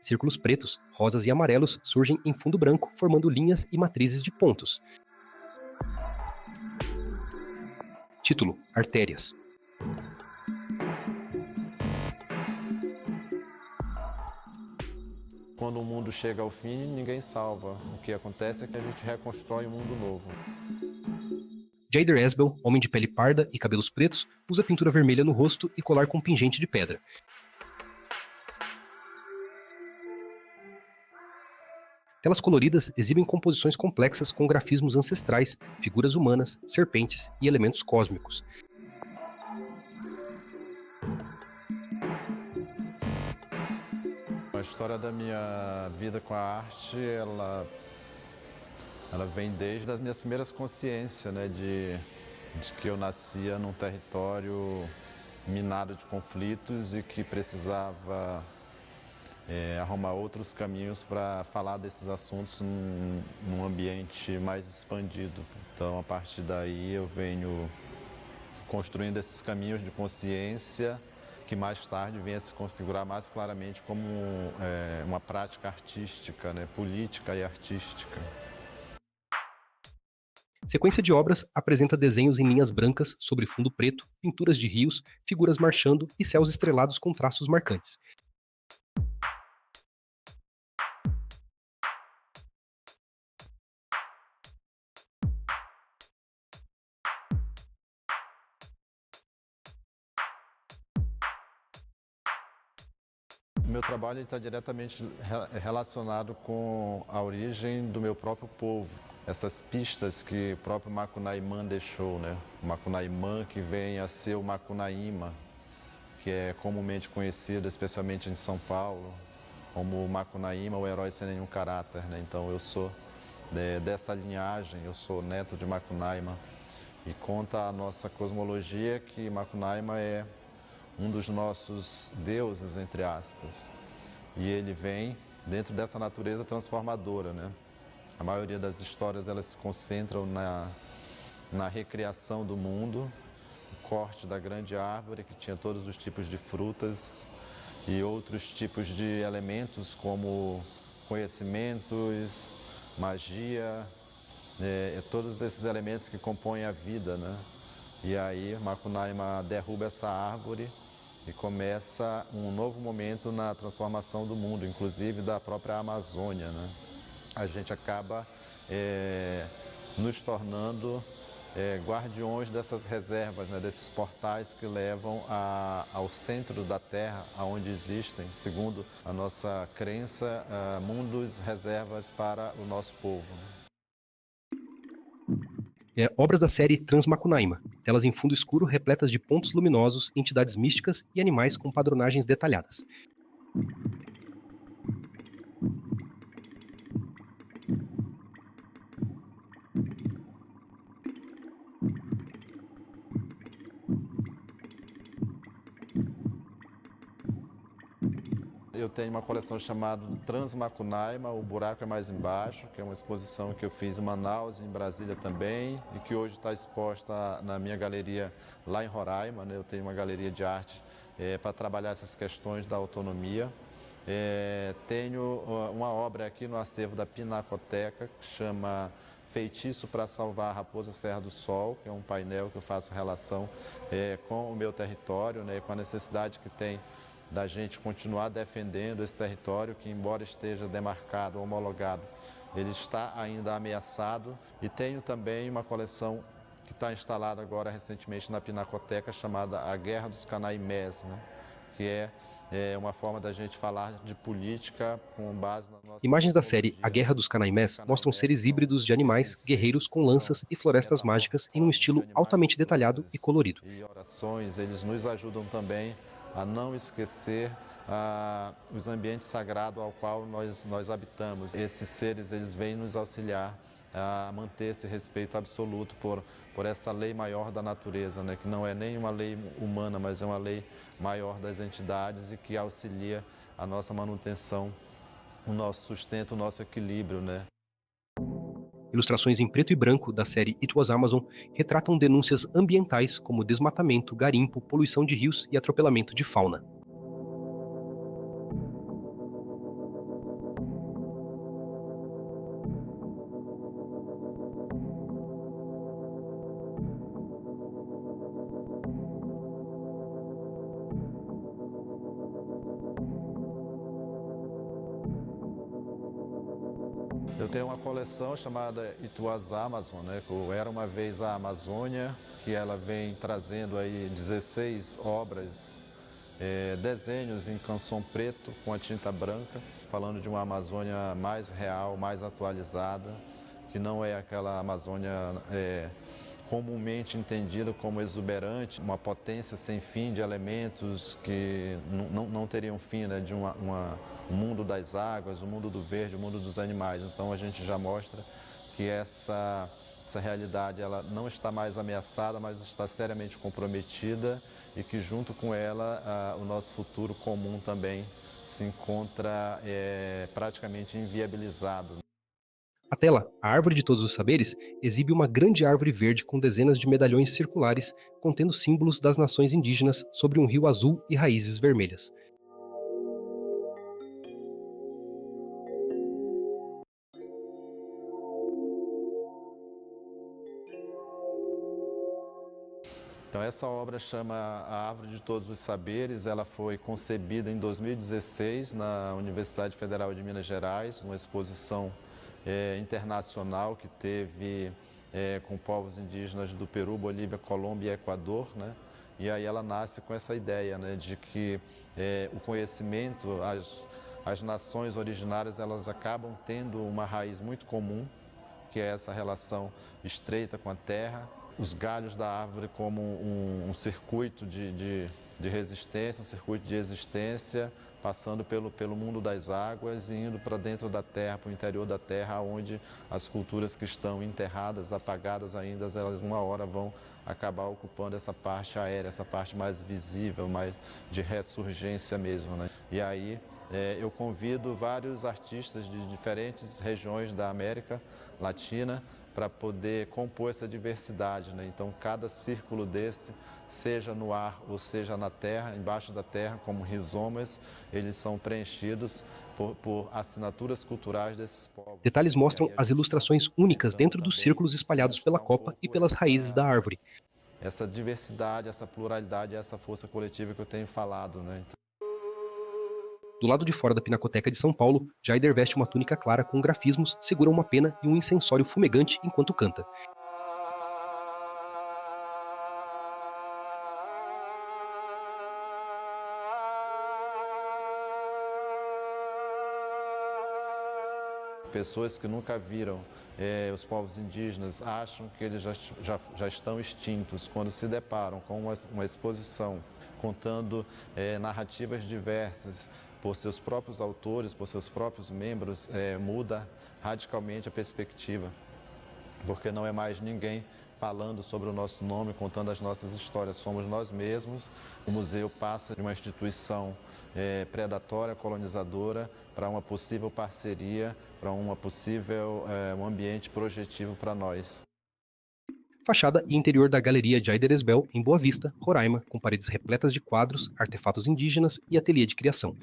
Círculos pretos, rosas e amarelos surgem em fundo branco, formando linhas e matrizes de pontos. Título: Artérias. Quando o mundo chega ao fim, ninguém salva. O que acontece é que a gente reconstrói um mundo novo. Jader Esbel, homem de pele parda e cabelos pretos, usa pintura vermelha no rosto e colar com pingente de pedra. Telas coloridas exibem composições complexas com grafismos ancestrais, figuras humanas, serpentes e elementos cósmicos. A história da minha vida com a arte, ela vem desde as minhas primeiras consciências, né, de que eu nascia num território minado de conflitos e que precisava arrumar outros caminhos para falar desses assuntos num ambiente mais expandido. Então, a partir daí, eu venho construindo esses caminhos de consciência que mais tarde vem a se configurar mais claramente como uma prática artística, né, política e artística. Sequência de obras apresenta desenhos em linhas brancas sobre fundo preto, pinturas de rios, figuras marchando e céus estrelados com traços marcantes. O meu trabalho está diretamente relacionado com a origem do meu próprio povo. Essas pistas que o próprio Macunaíma deixou, né? O Macunaíma que vem a ser o Macunaíma, que é comumente conhecido, especialmente em São Paulo, como o Macunaíma, o herói sem nenhum caráter, né? Então eu sou dessa linhagem, eu sou neto de Macunaíma e conta a nossa cosmologia que Macunaíma é um dos nossos deuses, entre aspas, e ele vem dentro dessa natureza transformadora, né? A maioria das histórias elas se concentram na recriação do mundo, o corte da grande árvore que tinha todos os tipos de frutas e outros tipos de elementos como conhecimentos, magia, todos esses elementos que compõem a vida, né? E aí Macunaíma derruba essa árvore e começa um novo momento na transformação do mundo, inclusive da própria Amazônia, né? A gente acaba nos tornando guardiões dessas reservas, né? Desses portais que levam ao centro da Terra, onde existem, segundo a nossa crença, mundos reservas para o nosso povo. Obras da série Transmacunaíma, telas em fundo escuro repletas de pontos luminosos, entidades místicas e animais com padronagens detalhadas. Eu tenho uma coleção chamada Transmacunaíma, O Buraco é Mais Embaixo, que é uma exposição que eu fiz em Manaus e em Brasília também, e que hoje está exposta na minha galeria lá em Roraima, né? Eu tenho uma galeria de arte para trabalhar essas questões da autonomia. Tenho uma obra aqui no acervo da Pinacoteca, que chama Feitiço para Salvar a Raposa Serra do Sol, que é um painel que eu faço relação com o meu território, né? Com a necessidade que tem da gente continuar defendendo esse território que, embora esteja demarcado, homologado, ele está ainda ameaçado. E tenho também uma coleção que está instalada agora recentemente na Pinacoteca, chamada A Guerra dos Canaimés, né? Que é uma forma da gente falar de política com base na nossa... Imagens da série A Guerra dos Canaimés mostram seres híbridos de animais, guerreiros com lanças e florestas mágicas em um estilo altamente detalhado e colorido. E orações, eles nos ajudam também a não esquecer os ambientes sagrados ao qual nós habitamos. Esses seres, eles vêm nos auxiliar a manter esse respeito absoluto por essa lei maior da natureza, né? Que não é nem uma lei humana, mas é uma lei maior das entidades e que auxilia a nossa manutenção, o nosso sustento, o nosso equilíbrio, né? Ilustrações em preto e branco da série It Was Amazon retratam denúncias ambientais como desmatamento, garimpo, poluição de rios e atropelamento de fauna. Eu tenho uma coleção chamada It Was Amazon, né? O Era Uma Vez a Amazônia, que ela vem trazendo aí 16 obras, desenhos em canção preto com a tinta branca, falando de uma Amazônia mais real, mais atualizada, que não é aquela Amazônia comumente entendida como exuberante, uma potência sem fim de elementos que não teriam fim, né, de um mundo das águas, o mundo do verde, o mundo dos animais. Então a gente já mostra que essa realidade ela não está mais ameaçada, mas está seriamente comprometida e que junto com ela o nosso futuro comum também se encontra praticamente inviabilizado. A tela, a Árvore de Todos os Saberes, exibe uma grande árvore verde com dezenas de medalhões circulares contendo símbolos das nações indígenas sobre um rio azul e raízes vermelhas. Então essa obra chama A Árvore de Todos os Saberes, ela foi concebida em 2016 na Universidade Federal de Minas Gerais, uma exposição internacional que teve com povos indígenas do Peru, Bolívia, Colômbia e Equador, né? E aí ela nasce com essa ideia, né, de que o conhecimento, as nações originárias, elas acabam tendo uma raiz muito comum, que é essa relação estreita com a terra, os galhos da árvore como um circuito de resistência, um circuito de existência, passando pelo mundo das águas e indo para dentro da terra, para o interior da terra, onde as culturas que estão enterradas, apagadas ainda, elas uma hora vão acabar ocupando essa parte aérea, essa parte mais visível, mais de ressurgência mesmo, né? E aí eu convido vários artistas de diferentes regiões da América Latina para poder compor essa diversidade, né? Então, cada círculo desse, seja no ar ou seja na terra, embaixo da terra, como rizomas, eles são preenchidos por assinaturas culturais desses povos. Detalhes E mostram aí a as gente está ilustrações únicas tentando dentro dos também círculos espalhados pela demonstrar um copa e pouco pelas raízes da árvore. essa diversidade, essa pluralidade, essa força coletiva que eu tenho falado, né? Do lado de fora da Pinacoteca de São Paulo, Jaider veste uma túnica clara com grafismos, segura uma pena e um incensório fumegante enquanto canta. Pessoas que nunca viram os povos indígenas acham que eles já estão extintos. Quando se deparam com uma exposição contando narrativas diversas por seus próprios autores, por seus próprios membros, muda radicalmente a perspectiva, porque não é mais ninguém falando sobre o nosso nome, contando as nossas histórias, somos nós mesmos. O museu passa de uma instituição predatória, colonizadora, para uma possível parceria, para um ambiente projetivo para nós. Fachada e interior da Galeria Jaider Esbel, em Boa Vista, Roraima, com paredes repletas de quadros, artefatos indígenas e ateliê de criação.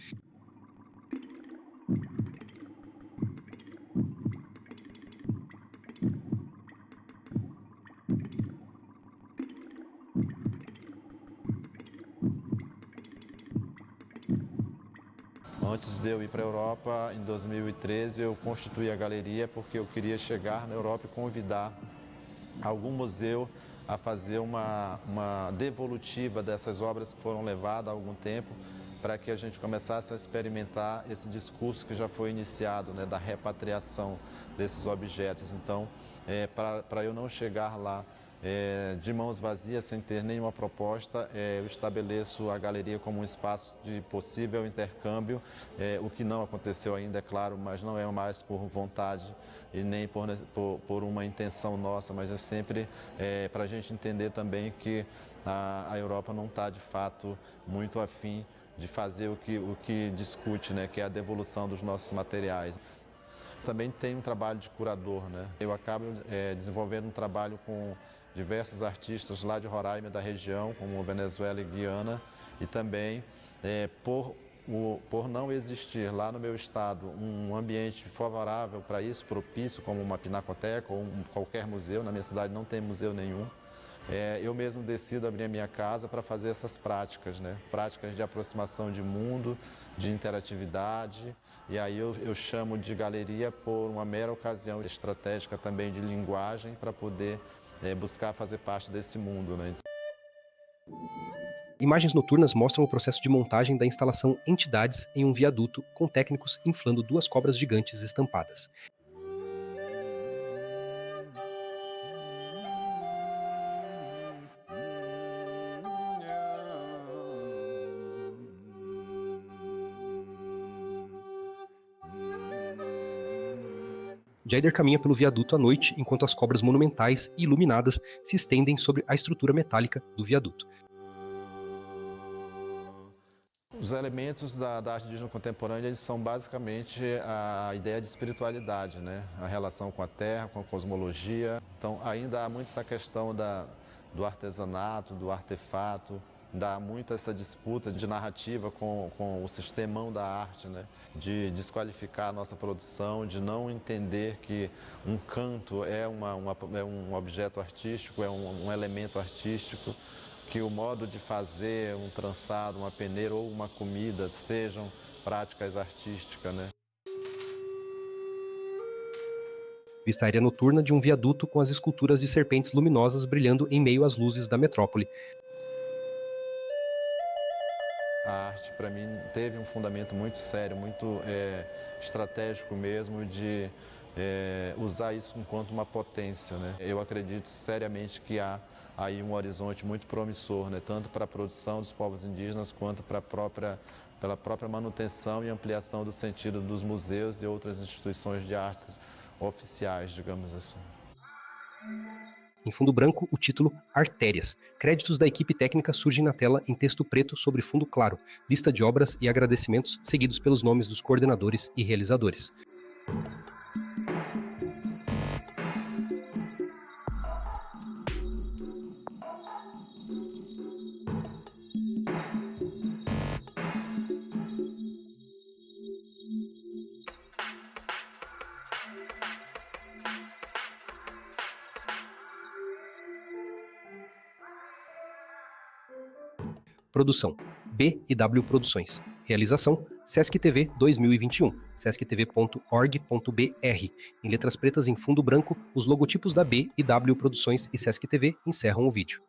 Antes de eu ir para a Europa, em 2013, eu constituí a galeria porque eu queria chegar na Europa e convidar algum museu a fazer uma devolutiva dessas obras que foram levadas há algum tempo, para que a gente começasse a experimentar esse discurso que já foi iniciado, né, da repatriação desses objetos. Então, para eu não chegar lá de mãos vazias, sem ter nenhuma proposta, eu estabeleço a galeria como um espaço de possível intercâmbio, o que não aconteceu ainda, é claro, mas não é mais por vontade e nem por uma intenção nossa, mas é sempre para a gente entender também que a Europa não está, de fato, muito afim de fazer o que discute, né, que é a devolução dos nossos materiais. Também tem um trabalho de curador, né? Eu acabo desenvolvendo um trabalho com diversos artistas lá de Roraima, da região, como Venezuela e Guiana, e também por não existir lá no meu estado um ambiente favorável para isso, propício, como uma pinacoteca ou qualquer museu, na minha cidade não tem museu nenhum, eu mesmo decido abrir a minha casa para fazer essas práticas, né? Práticas de aproximação de mundo, de interatividade, e aí eu chamo de galeria por uma mera ocasião estratégica também de linguagem para poder buscar fazer parte desse mundo, né? Imagens noturnas mostram o processo de montagem da instalação Entidades em um viaduto, com técnicos inflando duas cobras gigantes estampadas. Jaider caminha pelo viaduto à noite enquanto as cobras monumentais e iluminadas se estendem sobre a estrutura metálica do viaduto. Os elementos da arte indígena contemporânea eles são basicamente a ideia de espiritualidade, né? A relação com a terra, com a cosmologia. Então ainda há muito essa questão do artesanato, do artefato, dá muito essa disputa de narrativa com o sistemão da arte, né? De desqualificar a nossa produção, de não entender que um canto é um objeto artístico, é um elemento artístico, que o modo de fazer um trançado, uma peneira ou uma comida sejam práticas artísticas, né? Vista aérea noturna de um viaduto com as esculturas de serpentes luminosas brilhando em meio às luzes da metrópole. A arte, para mim, teve um fundamento muito sério, muito estratégico mesmo, de usar isso enquanto uma potência, né? Eu acredito seriamente que há aí um horizonte muito promissor, né? Tanto para a produção dos povos indígenas, quanto pela própria manutenção e ampliação do sentido dos museus e outras instituições de arte oficiais, digamos assim. Em fundo branco, o título Artérias. Créditos da equipe técnica surgem na tela em texto preto sobre fundo claro, lista de obras e agradecimentos seguidos pelos nomes dos coordenadores e realizadores. Produção: B&W Produções. Realização: Sesc TV 2021, sesctv.org.br. Em letras pretas em fundo branco, os logotipos da B&W Produções e Sesc TV encerram o vídeo.